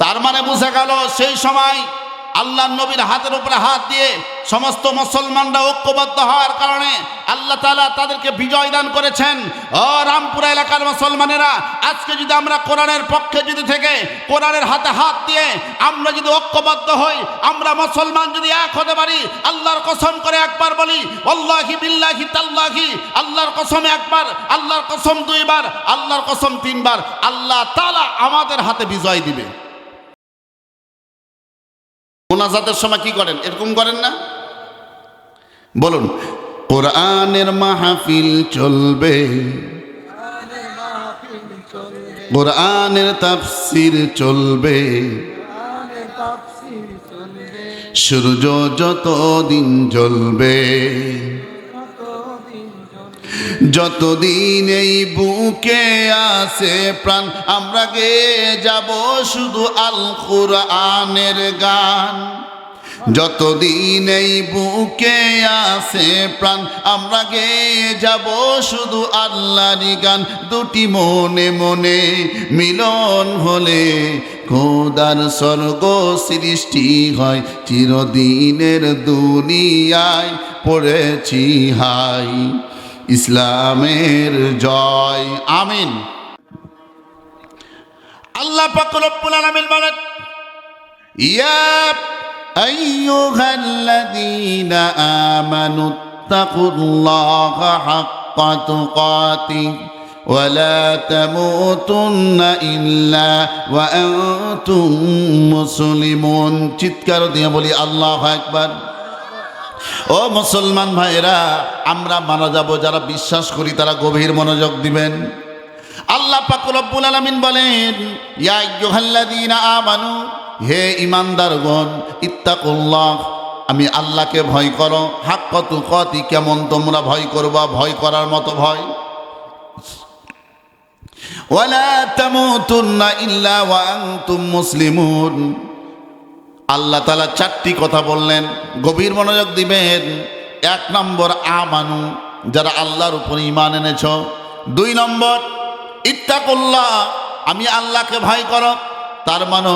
তার মানে বোঝা গেল সেই সময় আল্লাহ নবীর হাতের উপরে হাত দিয়ে সমস্ত মুসলমানরা ঐক্যবদ্ধ হওয়ার কারণে আল্লাহ তাআলা তাদেরকে বিজয় দান করেছেন। ও রামপুরা এলাকার মুসলমানেরা, আজকে যদি আমরা কোরআনের পক্ষে যদি থেকে কোরআনের হাতে হাত দিয়ে আমরা যদি ঐক্যবদ্ধ হই, আমরা মুসলমান যদি এক হতে পারি, আল্লাহর কসম করে একবার বলি ওয়াল্লাহি বিল্লাহি তাল্লাহি, আল্লাহর কসম একবার, আল্লাহর কসম দুইবার, আল্লাহর কসম তিনবার, আল্লাহ তাআলা আমাদের হাতে বিজয় দিবে। মোনাজাতের সময় কি করেন? এরকম করেন না? বলুন, কোরআনের মাহফিল চলবে, কোরআনের তাফসীর চলবে, সূর্য যতদিন জ্বলবে, যতদিন এই বুকে আছে প্রাণ, আমরা গেয়ে যাব শুধু আল কোরআনের গান। যতদিন এই বুকে আছে প্রাণ, আমরা গেয়ে যাব শুধু আল্লাহরই গান। দুটি মনে মনে মিলন হলে খোদার স্বর্গ সৃষ্টি হয়, চিরদিনের দুনিয়ায় পড়েছি হাই, ইসলামের জয়, আমিন। আল্লাহ পাক রব্বুল আলামিন বলেন, ইয়া আইয়ুহাল্লাযীনা আমানুত্তাকুল্লাহা হাক্কা তুকাতিহি ওয়া লা তামুতুন্না ইল্লা ওয়া আনতুম মুসলিমুন। চিৎকার দিয়ে বলি আল্লাহু আকবার। ও মুসলমান ভাইরা, আমরা মারা যাব, যারা বিশ্বাস করি তারা গভীর মনোযোগ দিবেন। আল্লাহ পাক রব্বুল আলামিন বলেন, ইয়া আইয়ুহাল্লাযীনা আমানু, হে ঈমানদারগণ, ইত্তাকুল্লাহ, আমি আল্লাহকে ভয় করো, হাক্কা তুকাতি, কেমন তোমরা ভয় করবা, ভয় করার মতো ভয়, ওয়া লা তামুতুন্না ইল্লা ওয়া আনতুম মুসলিমুন। আল্লাহ তাআলা চারটি কথা বললেন, গভীর মনোযোগ দিবেন। এক নম্বর আমানু, যারা আল্লাহর উপর ঈমান এনেছ। দুই নম্বর ইত্তাকুল্লাহ, আমি আল্লাহকে ভয় করো। তার মানে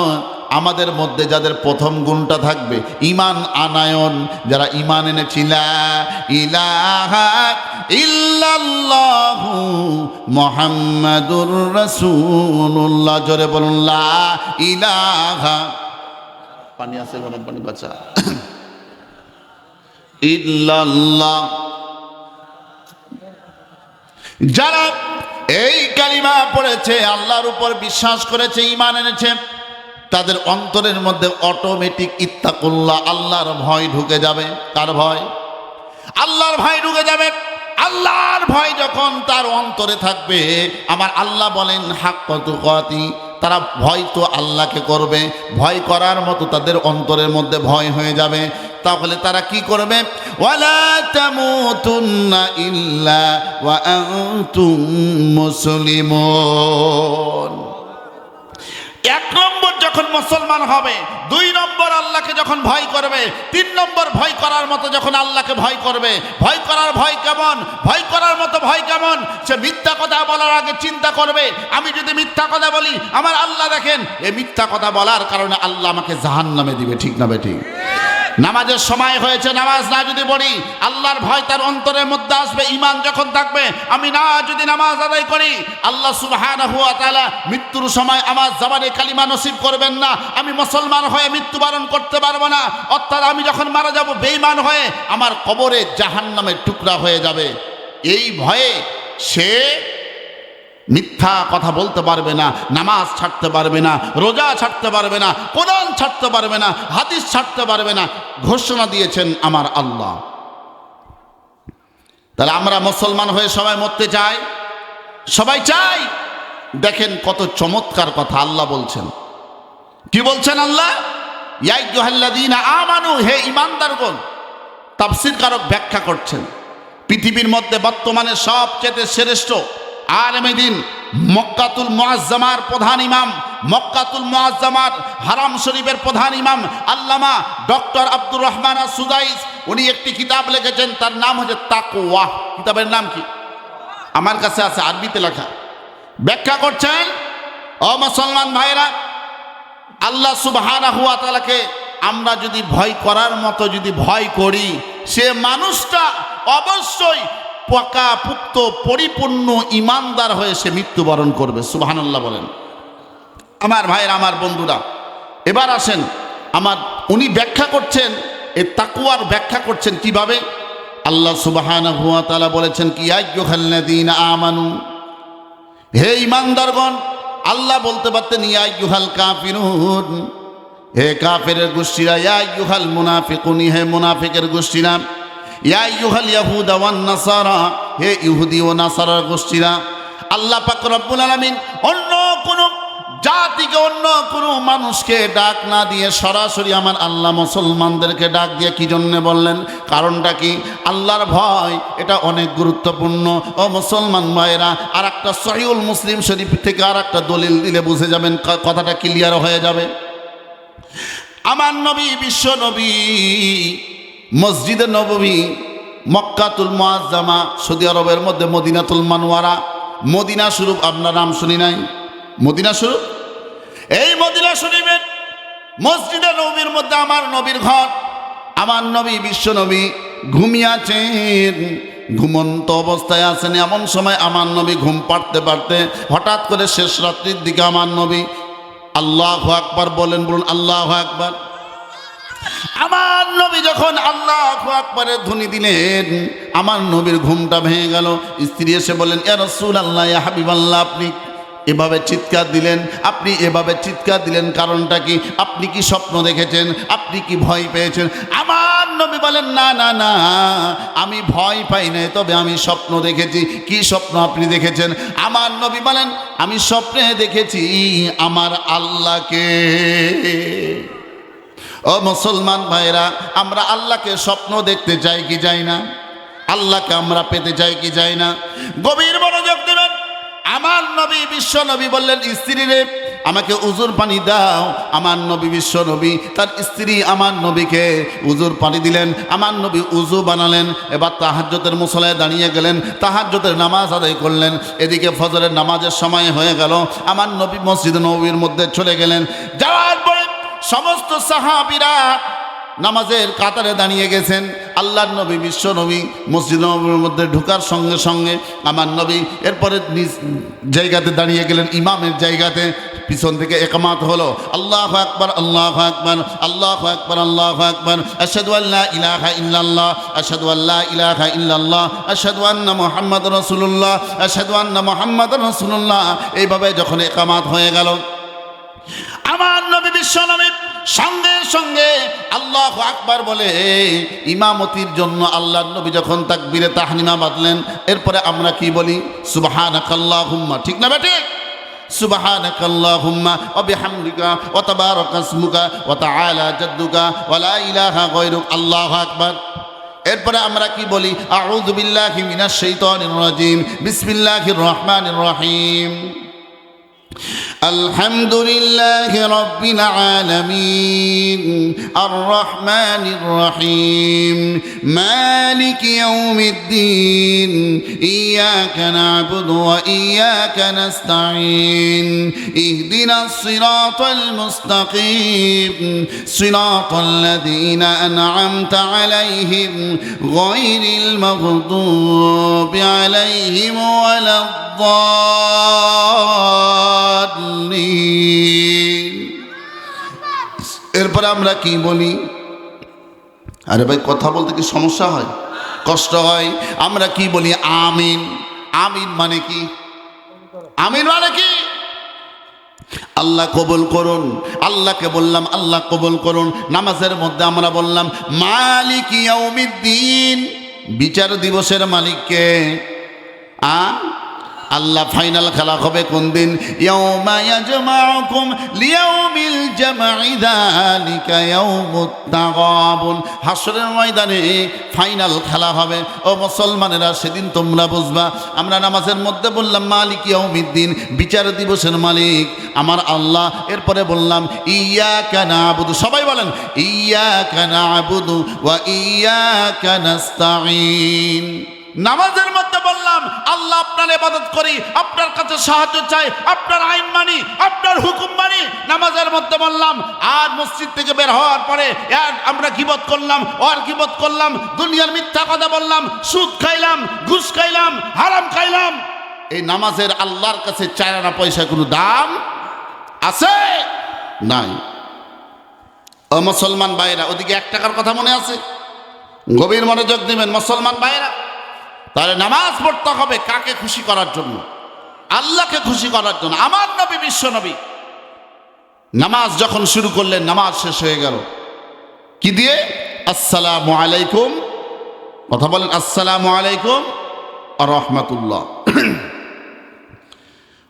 আমাদের মধ্যে যাদের প্রথম গুণটা থাকবে ঈমান আনায়ন, যারা ঈমান এনেছিল ইলাহা ইল্লাল্লাহু মুহাম্মাদুর রাসূলুল্লাহ, জোরে বলুন লা ইলাহা, পানি আছে গরম পানি বাঁচা, ইল্লাল্লাহ। যারা এই কালিমা পড়েছে, আল্লাহর উপর বিশ্বাস করেছে, ঈমান এনেছে, তাদের অন্তরের মধ্যে অটোমেটিক ইত্তাকুল্লাহ, আল্লাহর ভয় ঢুকে যাবে। কার ভয়? আল্লাহর ভয় ঢুকে যাবে। আল্লাহর ভয় যখন তার অন্তরে থাকবে, আমার আল্লাহ বলেন হাক্কা তুকাতি, তারা ভয় তো আল্লাহকে করবে, ভয় করার মতো তাদের অন্তরের মধ্যে ভয় হয়ে যাবে। তাহলে তারা কি করবে? ওয়ালা তামুতুন্না ইল্লা ওয়া আনতুম মুসলিমুন। এক নম্বর যখন মুসলমান হবে, দুই নম্বর আল্লাহকে যখন ভয় করবে, তিন নম্বর ভয় করার মতো যখন আল্লাহকে ভয় করবে। ভয় করার ভয় কেমন? ভয় করার মতো ভয় কেমন? সে মিথ্যা কথা বলার আগে চিন্তা করবে, আমি যদি মিথ্যা কথা বলি, আমার আল্লাহ দেখেন এই মিথ্যা কথা বলার কারণে আল্লাহ আমাকে জাহান্নামে দিবে। ঠিক না বেঠিক? নামাজের সময় হয়েছে, নামাজ না যদি পড়ি, আল্লাহর ভয় তার অন্তরের মধ্যে আসবে। ঈমান যখন থাকবে, আমি না যদি নামাজ আদায় করি, আল্লাহ সুবহানাহু ওয়া তাআলা মৃত্যুর সময় আমার জবানে কালিমা নসিব করবেন না, আমি মুসলমান হয়ে মৃত্যুবরণ করতে পারবো না। অর্থাৎ আমি যখন মারা যাব বেঈমান হয়ে, আমার কবরে জাহান্নামের টুকরা হয়ে যাবে। এই ভয়ে সে মিথ্যা কথা বলতে পারবে না, নামাজ ছাড়তে পারবে না, রোজা ছাড়তে পারবে না, কোরআন ছাড়তে পারবে না, হাদিস ছাড়তে পারবে না। ঘোষণা দিয়েছেন আমার আল্লাহ। তাহলে আমরা মুসলমান হয়ে সবাই মরতে চাই, সবাই চাই। দেখেন কত চমৎকার কথা আল্লাহ বলছেন। কি বলছেন আল্লাহ? ইয়া আইয়ুহাল্লাযীনা আমানু, হে ঈমানদারগণ। তাফসীর কারক ব্যাখ্যা করছেন, পৃথিবীর মধ্যে বর্তমানে সবচেয়ে শ্রেষ্ঠ আলেমে দ্বীন, মক্কাতুল মুআজ্জামার প্রধান ইমাম, মক্কাতুল মুআজ্জামার হারাম শরীফের প্রধান ইমাম আল্লামা ডক্টর আব্দুর রহমান আস-সুদাইস, উনি একটি কিতাব লিখেছেন, তার নাম হচ্ছে তাকওয়া। কিতাবের নাম কি? আমার কাছে আছে, আরবিতে লেখা। ব্যাখ্যা করছেন, ও মুসলমান ভাইরা, আল্লাহ সুবহানাহু ওয়া তাআলাকে আমরা যদি ভয় করার মতো যদি ভয় করি, সে মানুষটা অবশ্যই পাকাপুক্ত পরিপূর্ণ ইমানদার হয়ে সে মৃত্যুবরণ করবে। সুবহানাল্লাহ বলেন। আমার ভাইয়ের, আমার বন্ধুরা, এবার আসেন উনি ব্যাখ্যা করছেন, এই তাকওয়ার ব্যাখ্যা করছেন কিভাবে। আল্লাহ সুবহানাহু ওয়া তাআলা বলেছেন কি, ইয়া আইয়ুহাল্লাযীনা আমানু, হে ঈমানদারগণ। আল্লাহ বলতে পারতেন ইয়া আইয়ুহাল কাফিরুন, হে কাফেরের গোষ্ঠীরা। ইয়া আইয়ুহাল মুনাফিকুন, হে মুনাফিকের গোষ্ঠীরা। ইয়া আইয়ুহাল ইয়াহুদা ওয়ান নাসারা, হে ইহুদি ও নাসারার গোষ্ঠীরা। আল্লাহ পাক রব্বুল আলামিন অন্য কোনো জাতিকে, অন্য কোনো মানুষকে ডাক না দিয়ে সরাসরি আমার আল্লাহ মুসলমানদেরকে ডাক দিয়ে কি জন্য বললেন? কারণটা কি? আল্লাহর ভয় এটা অনেক গুরুত্বপূর্ণ। ও মুসলমান ভাইয়েরা, আর একটা সহিহুল মুসলিম শরীফ থেকে আর একটা দলিল দিলে বুঝে যাবেন, কথাটা ক্লিয়ার হয়ে যাবে। আমার নবী, বিশ্ব নবী, মসজিদে নববী মক্কাতুল মুআজ্জামা, সৌদি আরবের মধ্যে মদিনাতুল মানওয়ারা, মদিনা শরীফ আপনার নাম শুনি নাই? মদিনা শরীফ, এই মদিনা শরীফের মসজিদে নবীর মধ্যে আমার নবীর ঘর। আমার নবী, বিশ্ব নবী ঘুমিয়ে আছেন, ঘুমন্ত অবস্থায় আছেন। এমন সময় আমার নবী ঘুম পাড়তে পারতে হঠাৎ করে শেষ রাত্রির দিকে আমার নবী আল্লাহু আকবার বলেন, বলুন আল্লাহু আকবার। আমার নবী যখন আল্লাহু আকবারের ধ্বনি দিলেন, আমার নবীর ঘুমটা ভেঙে গেল। স্ত্রী এসে বলেন, ইয়া রাসূলুল্লাহ, ইয়া হাবিবাল্লাহ, আপনি এভাবে চিৎকার দিলেন, আপনি এভাবে চিৎকার দিলেন, কারণটা কি? আপনি কি স্বপ্ন দেখেছেন? আপনি কি ভয় পেয়েছেন? আমার নবী বলেন, না না না, আমি ভয় পাই নাই, তবে আমি স্বপ্ন দেখেছি। কি স্বপ্ন আপনি দেখেছেন? আমার নবী বলেন, আমি স্বপ্নে দেখেছি আমার আল্লাহকে। ও মুসলমান ভাইরা, আমরা আল্লাহকে স্বপ্ন দেখতে চাই কি চাই না? আল্লাহকে আমরা পেতে চাই কি চাই না? গভীর মনোযোগ দেবেন। আমার নবী, বিশ্ব নবী বললেন, স্ত্রী রে, আমাকে উজুর পানি দাও। আমার নবী, বিশ্ব নবী, তার স্ত্রী আমার নবীকে উজুর পানি দিলেন। আমার নবী উজু বানালেন। এবার তাহাজ্জুদের মুসল্লায় দাঁড়িয়ে গেলেন, তাহাজ্জুদের নামাজ আদায় করলেন। এদিকে ফজরের নামাজের সময় হয়ে গেল। আমার নবী মসজিদ নববীর মধ্যে চলে গেলেন। যাওয়ার পরে সমস্ত সাহাবীরা নামাজের কাতারে দাঁড়িয়ে গেছেন। আল্লাহর নবী, বিশ্ব নবী মসজিদ নববীর মধ্যে ঢোকার সঙ্গে সঙ্গে আমার নবী এরপরে নিজ জায়গাতে দাঁড়িয়ে গেলেন, ইমামের জায়গাতে। পিছন থেকে ইকামত হলো, আল্লাহু আকবার, আল্লাহু আকবার, আল্লাহু আকবার, আল্লাহু আকবার, আশহাদু আল্লা ইলাহা ইল্লাল্লাহ, আশহাদু আল্লা ইলাহা ইল্লাল্লাহ, আশহাদু আন্না মুহাম্মাদুর রাসূলুল্লাহ, আশহাদু আন্না মুহাম্মাদুর রাসূলুল্লাহ। এইভাবে যখন ইকামত হয়ে গেল, আমার নবী, বিশ্ব নবী সঙ্গে সঙ্গে আল্লাহু আকবার বলে ইমামতির জন্য আল্লাহর নবী যখন তাকবীরে তাহরিমা বাঁধলেন, এরপরে আমরা কি বলি? সুবহানাকাল্লাহুম্মা, ঠিক না বেঠিক? সুবহানাকাল্লাহুম্মা ওয়া বিহামদিকা ওয়া তাবারাকা ইসমুকা ওয়া তাআলা জাদ্দুকা ওয়া লা ইলাহা গায়রুক, আল্লাহু আকবার। এরপরে আমরা কি বলি? আউযু বিল্লাহি মিনাশ শাইতানির রাজীম, বিসমিল্লাহির রহমানির রহিম। الحمد لله رب العالمين الرحمن الرحيم مالك يوم الدين إياك نعبد وإياك نستعين اهدنا الصراط المستقيم صراط الذين أنعمت عليهم غير المغضوب عليهم ولا الضالين। এরপরে আমরা কি বলি? আরে ভাই, কথা বলতে কি সমস্যা হয়, কষ্ট হয়? আমরা কি বলি? আমিন। আমিন মানে কি? আমিন মানে কি? আল্লাহ কবুল করুন। আল্লাহকে বললাম আল্লাহ কবুল করুন। নামাজের মধ্যে আমরা বললাম মালিক ইয়াউমিদ্দিন, বিচার দিবসের মালিককে। আল্লাহ ফাইনাল খেলা হবে কোন দিন? ইয়াউমা ইয়াজমাউকুম লিয়াউমিল জামঈ যালিকা ইয়াউমুত তাগাবুন, হাসরের ময়দানে ফাইনাল খেলা হবে। ও মুসলমানেরা, সেদিন তোমরা বুঝবা। আমরা নামাজের মধ্যে বললাম মালিক ইয়াউমিদ্দিন, বিচার দিবসের মালিক আমার আল্লাহ। এরপরে বললাম ইয়াকা না'বুদু, সবাই বলেন ইয়াকা না'বুদু ওয়া ইয়াকা নাস্তাঈন। নামাজের মধ্যে বললাম আল্লাহ আল্লাহ আপনার ইবাদত করি, আপনার কাছে সাহায্য চাই, আপনার আইন মানি, আপনার হুকুম মানি। নামাজের মধ্যে বললাম, আর মসজিদ থেকে বের হওয়ার পরে আমরা গীবত করলাম, আর গীবত করলাম, দুনিয়ার মিথ্যা কথা বললাম, সুদ খাইলাম, ঘুষ খাইলাম, হারাম খাইলাম। এই নামাজের আল্লাহর কাছে 4 আনা পয়সা কোনো দাম আছে? নাই। ও মুসলমান ভাইরা, ওদিকে 1 টাকার কথা মনে আছে? গভীর মনোযোগ দিবেন মুসলমান ভাইরা। তাহলে নামাজ পড়তে হবে কাকে খুশি করার জন্য? আল্লাহকে খুশি করার জন্য। আমার নবী, বিশ্ব নবী নামাজ যখন শুরু করলেন, নামাজ শেষ হয়ে গেল কি দিয়ে? আসসালামু আলাইকুম, কথা বলেন, আসসালামু আলাইকুম আর রাহমাতুল্লাহ।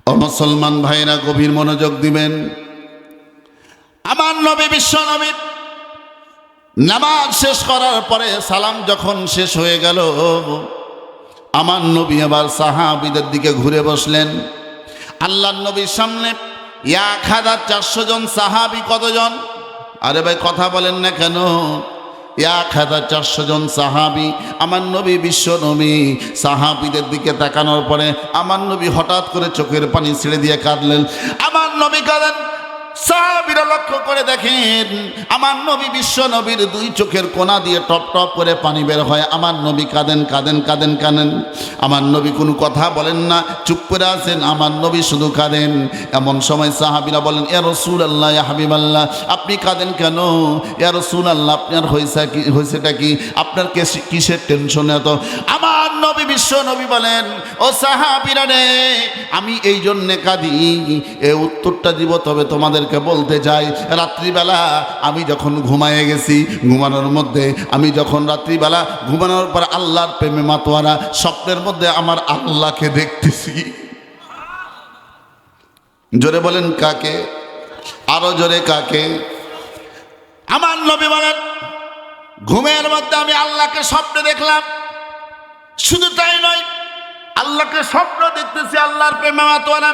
ও মুসলমান ভাইরা, গভীর মনোযোগ দিবেন। আমার নবী, বিশ্ব নবী নামাজ শেষ করার পরে সালাম যখন শেষ হয়ে গেল, আমার নবী আবার সাহাবীদের দিকে ঘুরে বসলেন। আল্লাহর নবীর সামনে 1400 জন সাহাবী। কতজন? আরে ভাই কথা বলেন না কেন? 1400 জন সাহাবী। আমার নবী, বিশ্ব নবী সাহাবীদের দিকে তাকানোর পরে আমার নবী হঠাৎ করে চোখের পানি ছেড়ে দিয়ে কাঁদলেন। আমার নবী কাঁদেন, সাহাবীরা লক্ষ্য করে দেখেন আমার নবী, বিশ্ব নবীর 2 চোখের কোনা দিয়ে টপ টপ করে পানি বের হয়। আমার নবী কাঁদেন, কাঁদেন, কাঁদেন, কাঁদেন। আমার নবী কোনো কথা বলেন না, চুপ করে আছেন। আমার নবী শুধু কাঁদেন। এমন সময় সাহাবীরা বলেন, ইয়া রাসূলুল্লাহ, ইয়া হাবিবাল্লাহ, আপনি কাঁদেন কেন? ইয়া রাসূলুল্লাহ, আপনার হয়েছেটা কি? আপনার কিসের টেনশন এত? আমার নবী, বিশ্ব নবী বলেন, ও সাহাবীরা রে, আমি এই জন্যে কাঁদি, এই উত্তরটা দিব, তবে তোমাদেরকে বলতে চাই, রাত্রিবেলা আমি যখন ঘুমায়ে গেছি, ঘুমানোর মধ্যে আমি যখন রাত্রিবেলা ঘুমানোর পর আল্লাহর প্রেমে মাতোয়ারা, স্বপ্নের মধ্যে আমার আল্লাহকে দেখতেছি। জোরে বলেন কাকে? আরো জোরে কাকে? আমার নবী বলেন, ঘুমের মধ্যে আমি আল্লাহকে স্বপ্নে দেখলাম। শুধু তাই নয়, আল্লাহকে স্বপ্ন দেখতেছি, আল্লাহর প্রেমে মাতোয়ারা।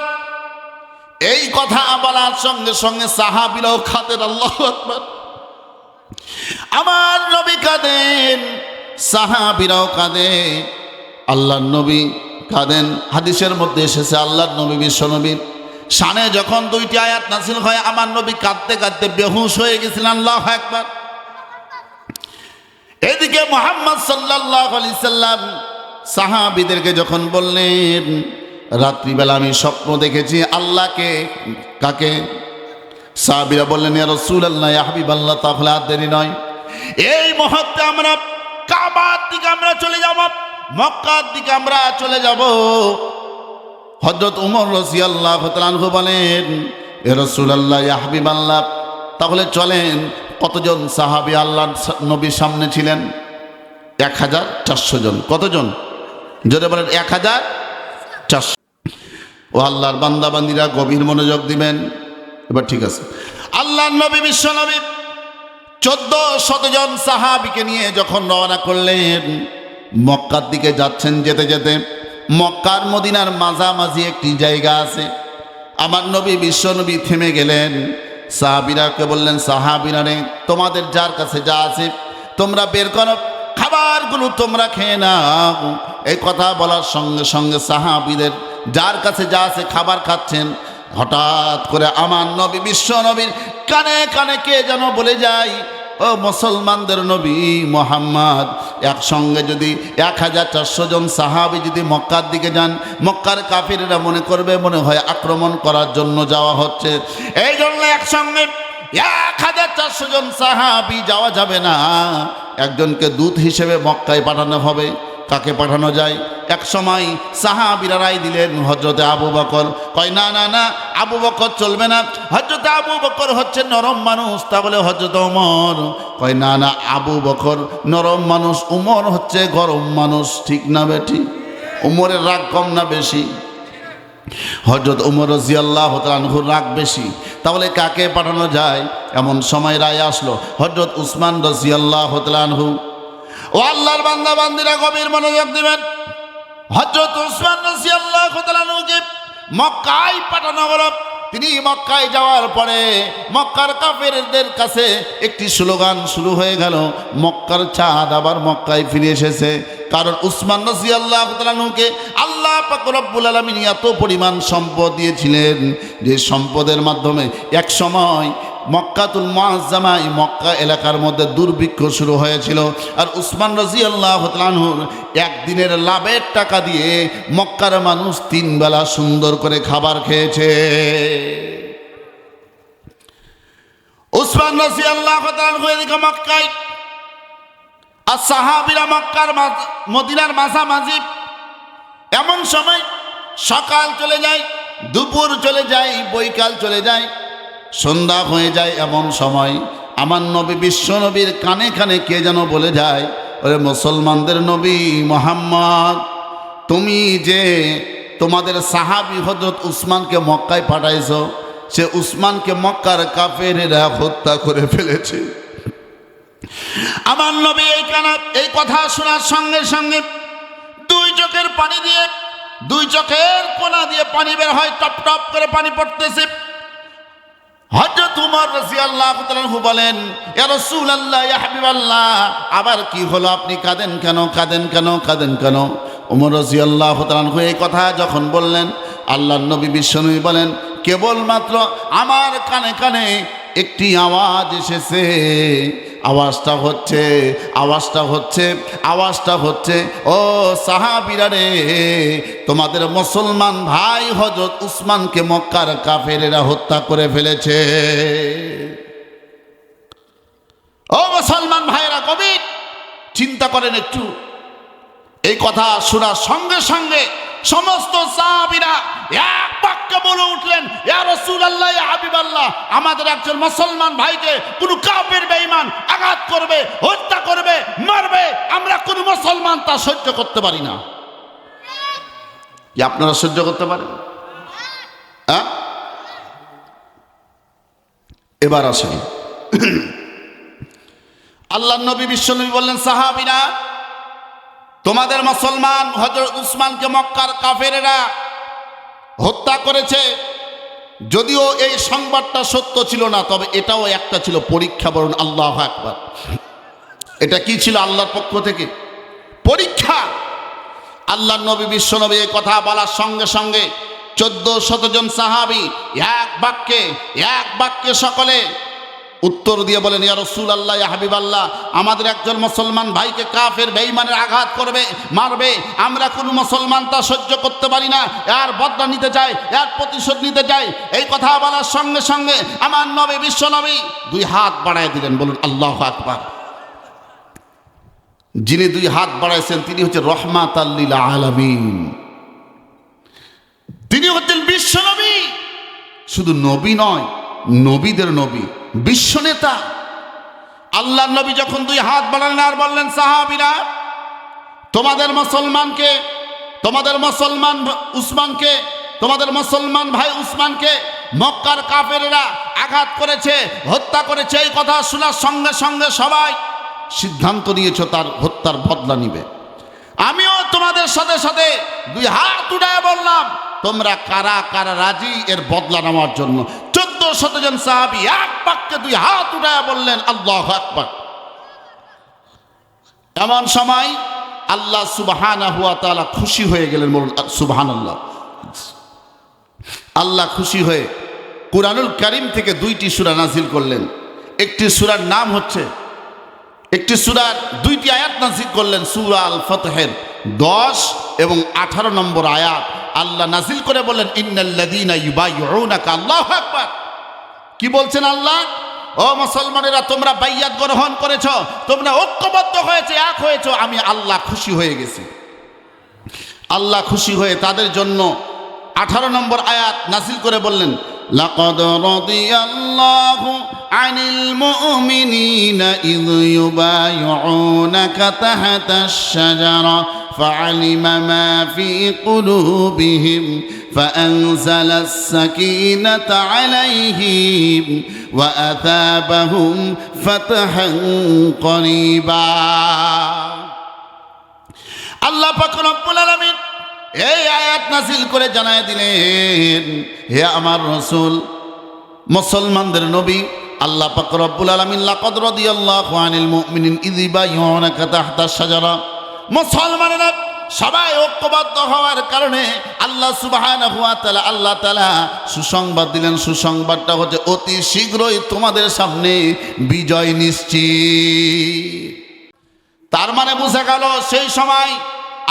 এই কথা বলার সঙ্গে সঙ্গে সাহাবীরাও কাঁদেন। আল্লাহু আকবার। আমার নবী কাঁদেন, সাহাবীরাও কাঁদে, আল্লাহর নবী কাঁদেন। হাদিসের মধ্যে এসেছে আল্লাহর নবী, বিশ্ব নবীর শানে যখন 2টি আয়াত নাযিল হয়, আমার নবী কাঁদতে কাঁদতে বেহুশ হয়ে গেছিলেন। আল্লাহু আকবার। এদিকে মুহাম্মদ সাল্লাল্লাহু আলাইহি সাল্লাম সাহাবীদেরকে যখন বললেন, রাত্রিবেলা আমি স্বপ্ন দেখেছি আল্লাহকে। কাকে? সাহাবীরা বললেন, ইয়া রাসূলুল্লাহ, ইয়া হাবিবাল্লাহ, তাহলে আর দেরি নয়, এই মুহূর্তে আমরা কাবার দিকে আমরা চলে যাব, মক্কার দিকে আমরা চলে যাব। হযরত ওমর রাদিয়াল্লাহু তাআলা আনহু বলেন, ইয়া রাসূলুল্লাহ, ইয়া হাবিবাল্লাহ, তাহলে চলেন। কতজন সাহাবী আল্লাহর নবীর সামনে ছিলেন? 1400 জন। কতজন? জোরে বলেন, 1400। ও আল্লাহর বান্দা বান্দিরা, গভীর মনোযোগ দিবেন। এবার ঠিক আছে। আল্লাহর নবী, বিশ্ব নবী 1400 জন সাহাবীকে নিয়ে যখন রওনা করলেন, মক্কার দিকে যাচ্ছেন। যেতে যেতে মক্কার মদিনার মাঝামাঝি একটি জায়গা আছে। আমার নবী, বিশ্ব নবী থেমে গেলেন। সাহাবীরাকে বললেন, সাহাবীরা রে, তোমাদের যার কাছে যা আছে তোমরা বের করো, খাবারগুলো তোমরা খেয়ে নাও। এই কথা বলার সঙ্গে সঙ্গে সাহাবীদের যার কাছে যা আছে খাবার খাচ্ছেন। হঠাৎ করে আমার নবী, বিশ্ব নবীর কানে কানে কে যেন বলে যায়, ও মুসলমানদের নবী মুহাম্মদ, একসঙ্গে যদি 1400 জন সাহাবী যদি মক্কার দিকে যান, মক্কার কাফিররা মনে করবে মনে হয় আক্রমণ করার জন্য যাওয়া হচ্ছে। এই জন্য একসঙ্গে 1400 জন সাহাবী যাওয়া যাবে না। একজনকে দূত হিসেবে মক্কায় পাঠানো হবে। কাকে পাঠানো যায়? এক সময় সাহাবীরা রায় দিলেন, হযরতে আবু বকর। কয় না না না, আবু বকর চলবে না, হযরতে আবু বকর হচ্ছে নরম মানুষ। তাহলে হযরত ওমর। কয় না না, আবু বকর নরম মানুষ, ওমর হচ্ছে গরম মানুষ। ঠিক না বেটি? ওমরের রাগ কম না বেশি? হযরত ওমর রাদিয়াল্লাহু তাআলা আনহুর রাগ বেশি। তাহলে কাকে পাঠানো যায়? এমন সময় রায় আসলো হযরত উসমান রাদিয়াল্লাহু তাআলা আনহু। ও আল্লাহর বান্দা বান্দিরা, গভীর মনোযোগ দিবেন। হযরত উসমান রাদিয়াল্লাহু তাআলা আনহুকে মক্কায় পাঠানো হলো। তিনি মক্কায় যাওয়ার পরে মক্কার কাফেরদের কাছে একটি স্লোগান শুরু হয়ে গেল, মক্কার চাঁদ আবার মক্কায় ফিরে এসেছে। কারণ উসমান রাদিয়াল্লাহু তাআলা আনহুকে আল্লাহ পাক রব্বুল আলামিন এত পরিমাণ সম্পদ দিয়েছিলেন যে সম্পদের মাধ্যমে এক সময় মক্কাতুল মুআজ্জামায় মক্কা এলাকার মধ্যে দুর্ভিক্ষ শুরু হয়েছিল। আর উসমান রাদিয়াল্লাহু তাআলা আনহুর একদিনের লাভের টাকা দিয়ে মক্কার মানুষ 3 বেলা সুন্দর করে খাবার খেয়েছে। উসমান রাদিয়াল্লাহু তাআলা আনহু এদিকে মক্কায় আর সাহাবীরা মক্কার মদিনার মাঝামাঝি। এমন সময় সকাল চলে যায়, দুপুর চলে যায়, বৈকাল চলে যায়, সন্ধ্যা হয়ে যায়। এমন সময় আমার নবী বিশ্ব নবীর কানে কানে কে যেন বলে যায়, ওরে মুসলমানদের নবী মুহাম্মদ, তুমি যে তোমাদের সাহাবী হযরত উসমানকে মক্কায় পাঠাইছো, সে উসমানকে মক্কার কাফেরেরা হত্যা করে ফেলেছে। আমার নবী এই কথা শোনার সঙ্গে সঙ্গে দুই চোখের পানি দিয়ে, দুই চোখের কোনা দিয়ে পানি বের হয়, টপ টপ করে পানি পড়তেছে। হযরত উমর রাদিয়াল্লাহু তাআলা আনহু বলেন, ইয়া রাসূলুল্লাহ, ইয়া হাবিবাল্লাহ, আবার কি হলো? আপনি কাঁদেন কেন? কাঁদেন কেন? কাঁদেন কেন? উমর রাদিয়াল্লাহু তাআলা আনহু এই কথা যখন বললেন, আল্লাহর নবী বিশ্বনবী বলেন, কেবলমাত্র আমার কানে কানে একটি আওয়াজ এসেছে। আওয়াজটা হচ্ছে ও সাহাবীরা রে, তোমাদের মুসলমান ভাই হযরত উসমানকে মক্কার কাফেরেরা হত্যা করে ফেলেছে। ও মুসলমান ভাইরা, গভীর চিন্তা করেন একটু। এই কথা শোনার সঙ্গে সঙ্গে সমস্ত সাহাবীরা এক বাক্যে বলে উঠলেন, ইয়া রাসূলুল্লাহ, ইয়া হাবিবাল্লাহ, আমাদের একজন মুসলমান ভাইকে কোন কাফের বেঈমান আঘাত করবে, হত্যা করবে, মারবে, আমরা কোন মুসলমান তা সহ্য করতে পারি না। কি আপনারা সহ্য করতে পারেন? হ্যাঁ, এবার আসেন। আল্লাহর নবী বিশ্বনবী বললেন, সাহাবীরা, তোমাদের মুসলমান হযরত উসমানকে মক্কার কাফেরেরা হত্যা করেছে। যদিও এই সংবাদটা সত্য ছিল না, তবে এটাও একটা ছিল পরীক্ষা। বলুন আল্লাহু আকবার। এটা কি ছিল? আল্লাহর পক্ষ থেকে পরীক্ষা। আল্লাহর নবী বিশ্বনবী এই কথা বলার সঙ্গে সঙ্গে 1400 জন সাহাবী এক বাক্যে সকলে উত্তর দিয়ে বলেন, ইয়া রাসূলুল্লাহ, ইয়া হাবিবাল্লাহ, আমাদের একজন মুসলমান ভাইকে কাফের বেঈমানের আঘাত করবে, মারবে, আমরা কোন মুসলমান তা সহ্য করতে পারি না, এর বদলা নিতে চাই, এর প্রতিশোধ নিতে চাই। এই কথা বলার সঙ্গে সঙ্গে আমার নবী বিশ্বনবী 2 হাত বাড়ায় দিলেন। বলুন আল্লাহু আকবার। যিনি 2 হাত বাড়াইছেন তিনি হচ্ছেন রাহমাতাল লিল আলামিন, তিনি হচ্ছেন বিশ্বনবী। শুধু নবী নয়, নবীদের নবী, বিশ্ব নেতা। আল্লাহর নবী যখন 2 হাত বাড়ালেন আর বললেন, সাহাবীরা, তোমাদের মুসলমানকে, তোমাদের মুসলমান উসমানকে, তোমাদের মুসলমান ভাই উসমানকে মক্কার কাফেরেরা আঘাত করেছে, হত্যা করেছে। এই কথা শোনার সঙ্গে সঙ্গে সবাই সিদ্ধান্ত নিয়েছে তার হত্যার বদলা নিবে। আমিও তোমাদের সাথে সাথে 2 হাত উঠায় বললাম, তোমরা কারা কারা রাজি এর বদলা নেওয়ার জন্য? 1400 জন সাহাবী এক বাক্যে 2 হাত উঠায় বললেন, আল্লাহু আকবার। এমন সময় আল্লাহ সুবহানাহু ওয়া তাআলা খুশি হয়ে গেলেন। বলুন সুবহানাল্লাহ। আল্লাহ খুশি হয়ে কুরআনুল কারীম থেকে 2টি সূরা নাজিল করলেন। একটি সূরার নাম হচ্ছে, একটি সূরার 2টি আয়াত নাজিল করলেন, সূরা আল ফাতহের 10 এবং 18 নম্বর আয়াত। আল্লাহ নাজিল করে বললেন, ইন্নাল্লাযীনা ইউবাইউনাকা। আল্লাহু আকবার। কি বলছেন আল্লাহ? ও মুসলমানেরা, তোমরা বাইয়াত গ্রহণ করেছো, তোমরা ঐক্যবদ্ধ হয়েছে, এক হয়েছো, আমি আল্লাহ খুশি হয়ে গেছি। আল্লাহ খুশি হয়ে তাদের জন্য 18 নম্বর আয়াত নাজিল করে বললেন, লাকাদ রাদিয়াল্লাহু আনিল মুমিনিনা ইয ইউবাইউনাকা তাহতাশ শাজারা ফাআলিমা মা ফি কুলুবিহিম ফাআনজালাস সাকিনাতা আলাইহিম ওয়া আতাবাহুম ফাতহান করিবা। আল্লাহ পাক রব্বুল আলামিন এই আয়াত নাজিল করে জানায় দিলেন, হে আমার রাসূল, মুসলমানদের নবী, আল্লাহ পাক রব্বুল আলামিন লাকাদ রাদিয়াল্লাহু আনিল মুমিনিন ইয ইউবাইউনাকা তাহতাশ শাজারা, মুসলমানেরা সবাই ঐক্যবদ্ধ হওয়ার কারণে আল্লাহ সুবহানাহু ওয়া তাআলা আল্লাহ তাআলা সুসংবাদ দিলেন। সুসংবাদটা হচ্ছে অতি শীঘ্রই তোমাদের সামনে বিজয় নিশ্চিত। তার মানে বোঝা গেল সেই সময়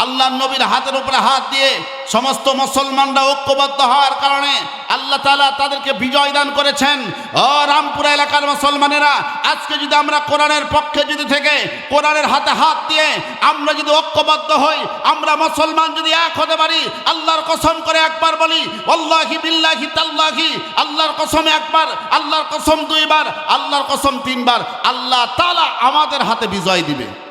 আল্লাহ নবীর হাতের উপরে হাত দিয়ে সমস্ত মুসলমানরা ঐক্যবদ্ধ হওয়ার কারণে আল্লাহ তাআলা তাদেরকে বিজয় দান করেছেন। ও রামপুরা এলাকার মুসলমানেরা, আজকে যদি আমরা কোরআনের পক্ষে যদি থেকে কোরআনের হাতে হাত দিয়ে আমরা যদি ঐক্যবদ্ধ হই, আমরা মুসলমান যদি এক হতে পারি, আল্লাহর কসম করে একবার বলি ওয়াল্লাহি বিল্লাহি তাল্লাহি, আল্লাহর কসম একবার, আল্লাহর কসম দুইবার, আল্লাহর কসম তিনবার, আল্লাহ তাআলা আমাদের হাতে বিজয় দিবে।